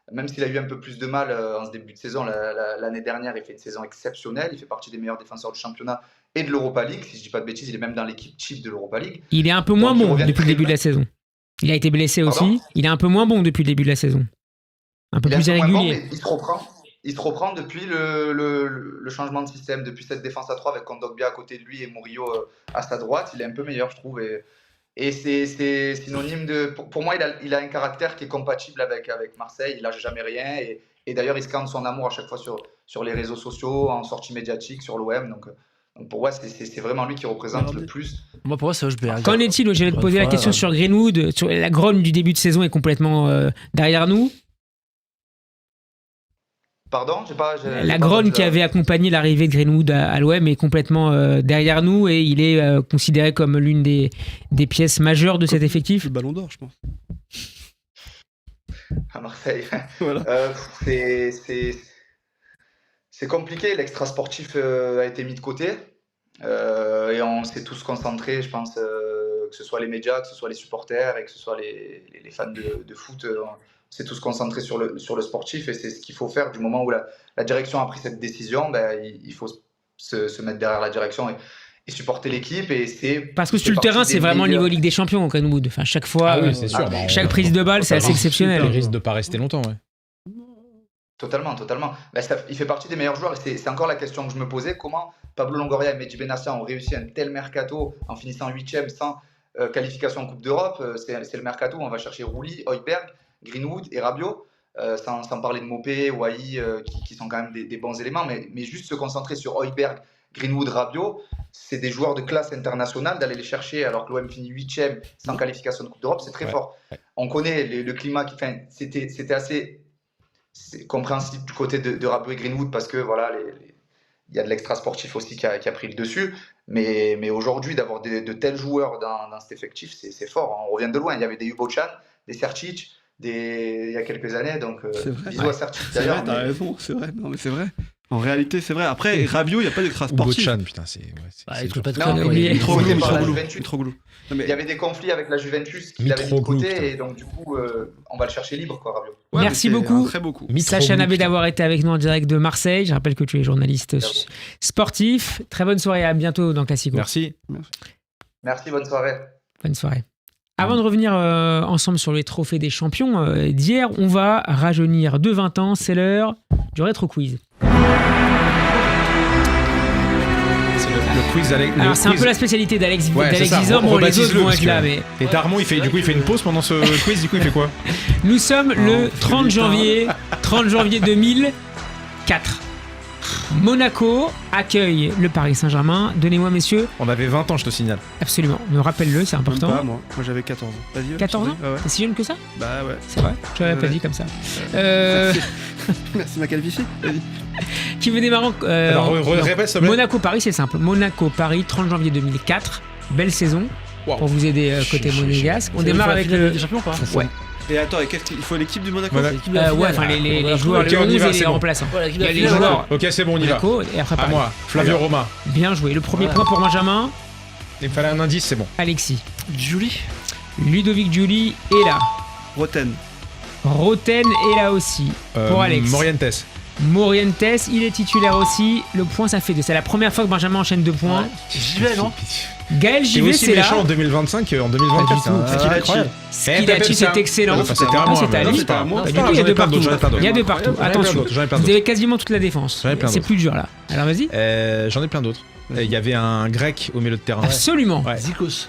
Même s'il a eu un peu plus de mal en ce début de saison, l'année dernière, il fait une saison exceptionnelle. Il fait partie des meilleurs défenseurs du championnat et de l'Europa League. Si je ne dis pas de bêtises, il est même dans l'équipe type de l'Europa League. Il est un peu moins bon depuis le début de la saison. Il a été blessé aussi. Il est un peu moins bon depuis le début de la saison. Un peu plus irrégulier. Bon, il se reprend depuis le changement de système, depuis cette défense à 3 avec Kondogbia à côté de lui et Murillo à sa droite. Il est un peu meilleur, je trouve. Et c'est synonyme de... Pour moi, il a un caractère qui est compatible avec Marseille. Il lâche jamais rien. Et d'ailleurs, il scande son amour à chaque fois sur les réseaux sociaux, en sortie médiatique, sur l'OM. Donc pour moi, c'est vraiment lui qui représente le plus. Moi, pour moi, c'est Hochberg. Qu'en est-il? J'allais te poser la question sur Greenwood. Sur la grogne du début de saison est complètement derrière nous. Pardon, la grogne qui avait accompagné l'arrivée de Greenwood à l'OM est complètement derrière nous et il est considéré comme l'une des pièces majeures de cet effectif. Le ballon d'or, je pense. À Marseille. Voilà. C'est compliqué, l'extra sportif a été mis de côté et on s'est tous concentrés, je pense, que ce soit les médias, que ce soit les supporters et que ce soit les fans de foot. On s'est tous concentrés sur le sportif et c'est ce qu'il faut faire. Du moment où la direction a pris cette décision, il faut se mettre derrière la direction et supporter l'équipe. Parce que sur le terrain, c'est vraiment le niveau Ligue des Champions au Greenwood. Enfin, chaque fois, c'est sûr. Chaque prise de balle, c'est assez exceptionnel. Il risque de ne pas rester longtemps. Ouais. Totalement. Il fait partie des meilleurs joueurs et c'est encore la question que je me posais. Comment Pablo Longoria et Mehdi Benassia ont réussi un tel mercato en finissant 8e sans qualification en Coupe d'Europe? C'est le mercato où on va chercher Rouli, Højbjerg, Greenwood et Rabiot, sans parler de Mopé, Wai, qui sont quand même des bons éléments, mais juste se concentrer sur Højbjerg, Greenwood, Rabiot, c'est des joueurs de classe internationale. D'aller les chercher alors que l'OM finit 8e sans qualification de Coupe d'Europe, c'est très fort. On connaît le climat, c'était assez compréhensible du côté de Rabiot et Greenwood parce que voilà, il y a de l'extra sportif aussi qui a pris le dessus, mais aujourd'hui d'avoir de tels joueurs dans cet effectif, c'est fort. On revient de loin. Il y avait des Hugo Chan, des Sertic, il y a quelques années, donc bisous à Sertic d'ailleurs. T'as raison, c'est vrai. Non mais c'est vrai. En réalité, c'est vrai. Après, Rabiot, il n'y a pas d'extra sportif. Hugo Chan, putain, c'est il est trop glou. Il y avait des conflits avec la Juventus qu'il avait mis de côté et donc du coup, on va le chercher libre, quoi, Rabiot. Ouais, merci beaucoup. Très beaucoup. Sacha Nabé d'avoir été avec nous en direct de Marseille. Je rappelle que tu es journaliste sportif. Très bonne soirée, à bientôt dans Classico. Merci. Merci, bonne soirée. Bonne soirée. Avant de revenir ensemble sur les trophées des champions d'hier, on va rajeunir de 20 ans. C'est l'heure du rétro quiz. Le quiz d'Alex. Alors c'est un peu la spécialité d'Alex c'est ça. Vizor. Bon, les autres vont être là, mais Et Darmon, il fait une pause pendant ce quiz. Du coup, il fait quoi? nous sommes le 30 janvier 2004. Monaco accueille le Paris Saint-Germain. Donnez-moi, messieurs. On avait 20 ans, je te signale. Absolument. Me rappelle-le, c'est important. Même pas, moi j'avais 14 ans. Vas-y. 14 ans Ah ouais. T'es si jeune que ça? Bah ouais. C'est vrai. Je l'avais pas Ouais. dit comme ça. Merci ma calvitie. Vas-y. Qui veut démarrer Alors, répète, s'il te plaît. Monaco-Paris, c'est simple. Monaco-Paris, 30 janvier 2004. Belle saison. Wow. Pour vous aider côté monégasque. On démarre avec le. des champions ou pas? Ouais. Et attends, et qu'est-ce qu'il faut l'équipe du Monaco? Voilà. L'équipe de la Ouais, finale. enfin les Voilà. joueurs, Ok, les on y 11 va, et c'est les bon. remplaçants. Voilà, l'équipe Il y de a la les finale, joueurs. Ok, c'est bon, on y va. Monaco et après À Paris. moi, Flavio Roma. Bien joué. Le premier Ouais. point pour Benjamin. Il me fallait un indice, c'est bon. Alexis. Julie. Ludovic Giuli est là. Roten. Roten est là aussi. Pour Alex. Morientes. Morientes, il est titulaire aussi. Le point, ça fait 2. C'est la première fois que Benjamin enchaîne 2 points. J'y vais, non? Gaël J'ai Givet, aussi c'est là. méchant en 2025 qu'en 2024. Pas du tout. C'est incroyable. Skilachi, c'est excellent. Enfin, c'était à Non, moi. c'était à mais lui. c'est pas grave. Pas Pas du du tout, il y a J'en ai 2 plein partout. d'autres, j'en ai plein d'autres. Il y a 2 partout. J'en ai plein Attention. d'autres, j'en ai plein Vous d'autres. avez quasiment toute la défense. J'en ai plein C'est d'autres. plus dur là. Alors vas-y. J'en ai plein d'autres. Il y avait un grec au milieu de terrain. Absolument. Ouais. Zikos.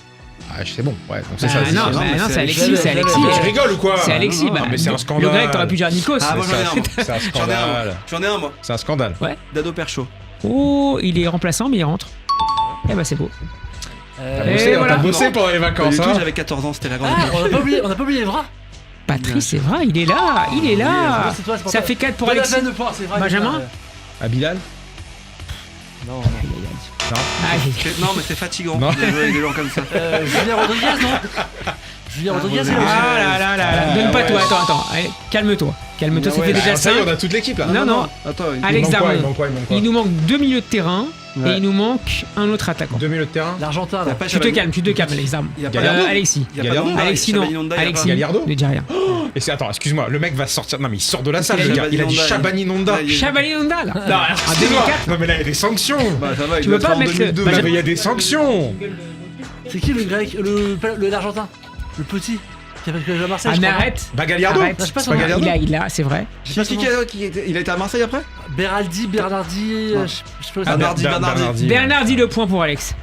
Ah, c'est bon. Ouais, donc c'est Bah, ça. non, c'est- bah, non, c'est Alexis. j'avais- C'est Alexis. j'avais- Tu rigoles ou quoi? C'est Alexis. Non, Bah, mais c'est un le scandale. grec, t'aurais pu dire Nikos. Ah, moi j'en ai un. moi. C'est un scandale. J'en ai un, moi. C'est un scandale. Dado Percho. Oh, il est remplaçant, mais il rentre. Eh bah, c'est beau. T'as Et bossé, voilà. t'as bossé pendant les Pas vacances. du tout, hein. j'avais 14 ans, c'était la grande Ah, époque. on n'a pas oublié Evra. Patrice, c'est vrai, il est là. Il est là. C'est toi, c'est pour Ça toi. fait 4 pour Pas la Alexis. peine de points, c'est vrai. Benjamin À Bilal? Non, non. Ah, Non, mais c'est fatigant Non. de jouer avec des gens comme ça. Julien Rodriguez, non? Julien Rodriguez, c'est Ah là là là là. Donne pas ouais. toi. Attends. Allez, calme-toi. Calme-toi, ça Ouais, fait bah, déjà Ça y est, 5. on a toute l'équipe là. Non, non. Attends, Alex Darmon. Il manque quoi? Il nous manque 2 milieux de terrain Ouais. et il nous manque un autre attaquant. 2 milieux de terrain. l'Argentin, Il y a là. pas Tu te Chabani- calmes, Alex Darmon. Il y a pas Gallardo. Alexis. Il y a pas Gallardo. Nonda, Alexis, non. Chabani Nonda, il y a Alexis. pas. Gallardo. Ne dis rien. Et c'est attends, excuse-moi, le mec va sortir. Non mais il sort de la salle. qu'il a le dit gars. Il a dit Nonda, Chabani Nonda. Ouais, il- Chabani Nonda là. Non, En 2004. non mais là il y a des sanctions. Bah ça va, il Tu doit veux pas être en mettre le- 2002. Bah, Non, mais il y a des sanctions. C'est qui le grec? L'Argentin? Le petit? Qui a fait que à Marseille, Ah, je mais crois, non? arrête. Bah Gallardo. Arrête. Je sais pas C'est son pas nom. Gallardo. Il a, c'est vrai. Je sais pas son nom. Il a été à Marseille après? Bernardi, Non. je sais pas. Ah, Bernardi. Bernardi, le point pour Alex.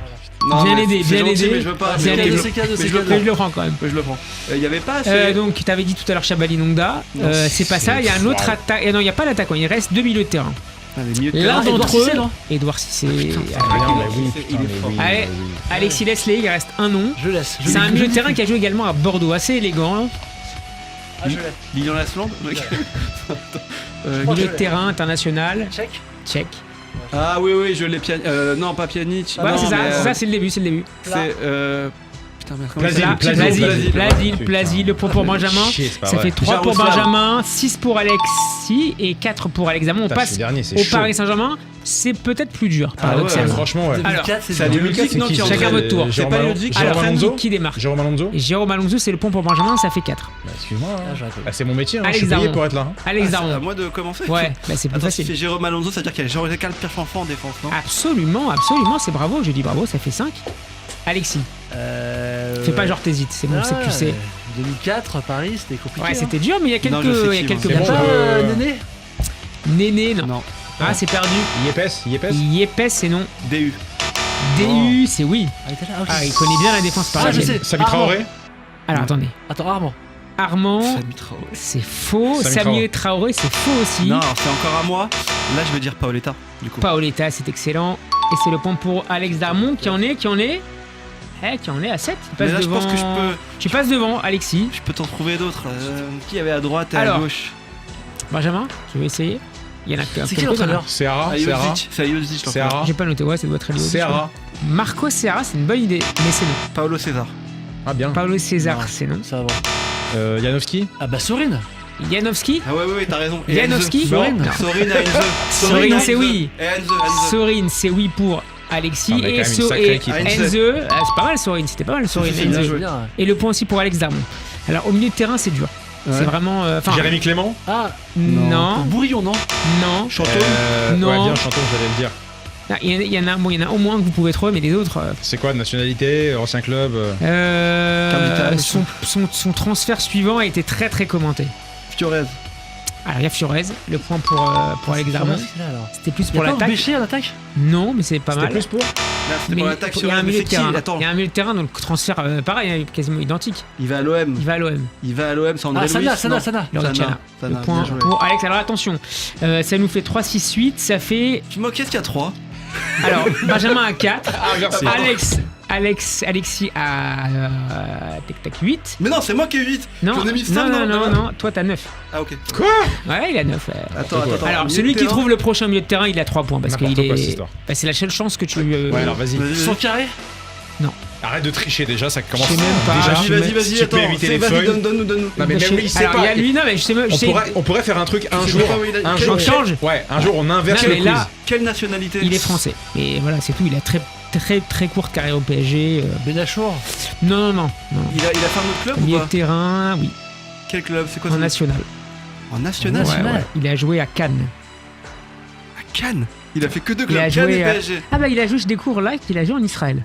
Non, Bien mais aidé, c'est bien gentil, aidé. mais je veux pas. Bien mais aidé. je de ces cas, de mais ces je cas. le prends. Je le prends quand même. Mais je le prends. Il y avait pas assez. Donc, tu avais dit tout à l'heure Chabani Nonda. Non, C'est pas ça. Il y a un autre attaque. Non, il n'y a pas l'attaquant. Il reste 2 milieux de terrain. Ah, les milieux de L'un terrain. Edouard d'entre eux, Cissé, non Edouard Cissé. Non, mais oui, Il est putain, mais fort. oui, Allez, mais oui. Alexis Leslie, il reste un nom. Je laisse. C'est un milieu de terrain qui a joué également à Bordeaux, assez élégant. Ah, je laisse. Lilian Lasland. Milieu de terrain international, Check. tchèque. Ah oui, je l'ai non, pas Pjanic. Ouais, non, c'est ça, mais, c'est ça, c'est le début, c'est le début. C'est putain, merde, comment Plasil, il s'appelle Plasil, le point pour Benjamin. Chier, c'est pas Ça vrai. fait 3 pour Jaroslav. Benjamin, 6 pour Alexis et 4 pour Alex Darmon. On Putain, je passe suis dernier, c'est au chaud. Paris Saint-Germain. C'est peut-être plus dur, Ah ouais, paradoxalement. Franchement, ouais. 2004, c'est C'est dur. Ali Ludic, non, qui est en Chacun train de- votre tour. C'est pas Ludic, Jérôme Alors, Alonso. qui démarre Jérôme Alonso. Et Jérôme Alonso, c'est le point pour Benjamin, ça fait 4. Bah, excuse-moi. hein. Ah, j'aurais pas eu. Ah, c'est mon métier, hein. Alex Je suis payé Darmon. pour être là. hein. Alex C'est à Darmon. moi de commencer. Ouais, bah c'est plus Attends, si facile. c'est Jérôme Alonso, ça veut dire qu'il y a Jean-Jacques Pierre Fanfan en défense, non? Absolument, c'est bravo, je dis bravo, ça fait 5. Alexis, fais pas genre t'hésites, c'est bon, c'est que tu sais. 2004, Paris, c'était compliqué. Ouais, c'était dur, mais il y a quelques, Non, je sais il y a qui, quelques moi. Il y a bons pas joueurs. Néné? Néné, non. Non. Ah, c'est perdu. Yepes. Yepes, c'est non. DU. DU, c'est oui. Ah, il était là. Ah, il connaît bien la défense Ah, je parisienne. sais. Sami Armand. Traoré. Alors, attendez. Attends, Armand. Armand, Sami Traoré. c'est faux. Sami Samuel Traoré, c'est faux aussi. Non, alors c'est encore à moi. Là, je veux dire Paoletta, du coup. Paoletta, c'est excellent. Et c'est le point pour Alex Darmon qui en est à 7. Il Mais passe là, je devant... pense que Tu passes devant, Alexis. je peux t'en trouver d'autres. Qui avait à droite et Alors. à gauche? Benjamin, tu veux essayer? Il y en a C'est qui quelques-uns. l'entraîneur? Seara. Ayozic. C'est Ayozic, je Seara. J'ai pas noté, ouais, ça doit être Elio. Seara. Marco Serra, c'est une bonne idée, mais c'est non. Paolo César. Ah bien. Paolo César, Non. c'est non. Ça va. Janowski. Ah bah Sorin. Janowski Ah ouais, t'as raison. Et Janowski Enze. Sorin. Non. Sorin à Enze. Sorin, à c'est Enze. oui. Et Enze. Sorin, c'est oui pour Alexis. Ah, on a quand Et, même une sacrée équipe. Enze, c'est pas mal Sorin, c'était pas mal Sorin. Si, si, Enze. bien joué. Bien. Et le point aussi pour Alex Darmon. Alors au milieu de terrain, c'est dur. C'est vraiment. Enfin, Jérémy Clément. Ah, non, Bourillon, non? non. Chantôme. Non. Ouais, bien Chantôme, j'allais le dire. Il y en a au moins que vous pouvez trouver, mais les autres. C'est quoi, nationalité, ancien club Son transfert suivant a été très très commenté. Fiorez. Alors il y a Fiorez, le point pour Alex Darmon. C'était plus pour l'attaque. Béché à l'attaque. Non, mais c'est pas mal. C'était plus pour. C'était pour l'attaque. Il y a un milieu de terrain. Attends. Il y a un milieu de terrain, donc transfert pareil, quasiment identique. Il va à l'OM. C'est André Louis. Sana. Le point pour Alex. Alors attention, ça nous fait 3, 6, 8. Ça fait. Tu m'en qu'est-ce qu'il y a 3 Alors Benjamin a 4. merci. Alexis a. Tac 8. Mais non, c'est moi qui ai 8. Non, J'en ai mis 5 non, toi t'as 9. Ah, ok. Quoi? Ouais, il a 9. Attends. Alors, celui qui trouve le prochain milieu de terrain, il a 3 points. Parce qu'il N'importe quoi, cette est. histoire. Bah, c'est la seule chance que tu. Ouais, alors vas-y. Son carré. Arrête de tricher déjà, ça commence. Je sais même pas. Déjà, Vas-y, tu peux attends. éviter les Vas-y, feuilles. donne-nous. Non, mais même lui, il sait Alors, il y pas. a lui, non, mais je sais. On pourrait faire un truc un sais jour. pas où il a- Un quel- jour. change. Ouais, un jour on inverse Non, le mais quiz. là, Quelle nationalité? il est français. Et voilà, c'est tout. Il a très courte carrière au PSG. Benachour. Non. Il a fait un autre club ou Milieu pas? de terrain, oui. Quel club? C'est quoi En ça? national. En national? Ouais. Il a joué à Cannes. À Cannes. Il a fait que 2 Il a clubs, Cannes et joué. PSG. Ah bah il a joué, je découvre là qu'il a joué en Israël.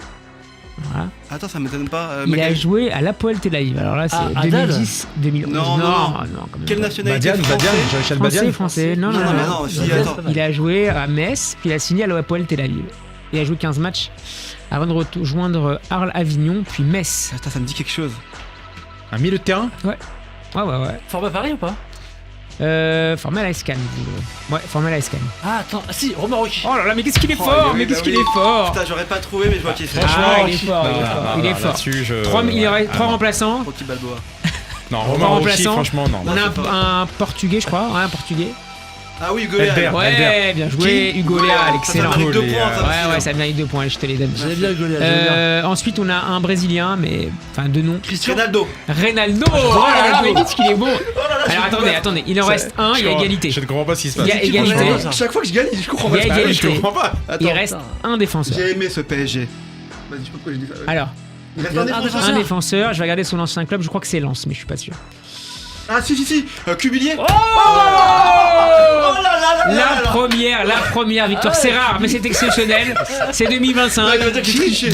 Voilà. Attends, ça m'étonne pas. Il a joué à l'Hapoel Tel Aviv. Alors là, c'est Ah, 2010, 2011. Non, quand même Quelle pas. nationalité? Badian, Jean-Michel Badian. Français. Non. mais non, si, attends. Il a joué à Metz, puis il a signé à l'Hapoel Tel Aviv. Il a joué 15 matchs avant de rejoindre Arles Avignon, puis Metz. Attends, ça me dit quelque chose. Un milieu de terrain? Ouais. Format Paris ou pas? Formé à la SCAN. Ouais, formé à la SCAN. Ah, attends. Si, Romain Rocky. Oh là là, mais qu'est-ce qu'il est Oh, fort! oui, Mais bah qu'est-ce qu'il oui. est fort! Putain, j'aurais pas trouvé, mais je vois qui c'est. Ah, il est fort, il est fort. Là-dessus, Il y aurait 3 remplaçants. Rocky Balboa. Non, Trois Romain Rocchi, remplaçants. franchement, non. On a un portugais, je crois. Ouais, un portugais. Ah oui, Hugo Léal. Albert. Ouais, bien joué. Hugo Léal, excellent. Ça mérite 2 Hugo points, ça. Ouais, ça mérite 2 points, je te les donne. J'avais bien rigolé. Ensuite, on a un Brésilien, mais. Enfin, deux noms. Ronaldo. Reynaldo! Oh là là, mais dites qu'il est bon! Alors attendez, il en reste un, il y a égalité. Je ne comprends pas ce qui se passe. Il y a égalité. Chaque fois que je gagne, je comprends Il y a pas. Je égalité. comprends pas. Il Attends, reste un défenseur. j'ai aimé ce PSG. Vas-y, je sais pas pourquoi je dis ça. Alors, Il reste un défenseur. un défenseur, je vais regarder son ancien club, je crois que c'est Lens, mais je suis pas sûr. Ah si. Cubilier. Oh là La première victoire, c'est rare, mais c'est exceptionnel. C'est 2025.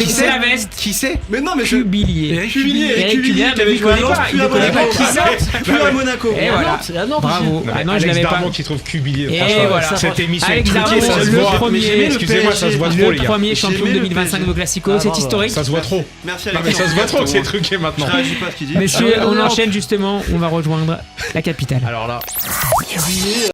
C'est la veste. Qui c'est? Mais non, mais je. Cubilier. Eric Cubilier, mais lui, il connaît pas. Il ne connaît pas qui c'est. Puis à Monaco. Et voilà. C'est à Nantes. Bravo. Ah non, je Alex l'avais pas. Darmon qui trouve Cubilier. Et Franchement, voilà. cette émission est Alex truquée, Darmon, ça se le voit. premier. Excusez-moi, ça se voit trop, Le les gars. premier champion de J'aimais le 2025 de PSG. Classico, Ah, c'est bravo. historique. Ça se voit trop. Merci Non, mais ça se voit trop que c'est truqué maintenant. Je réagis pas à ce qu'il dit. Messieurs, on enchaîne justement, on va rejoindre la capitale. Alors là. Cubilier.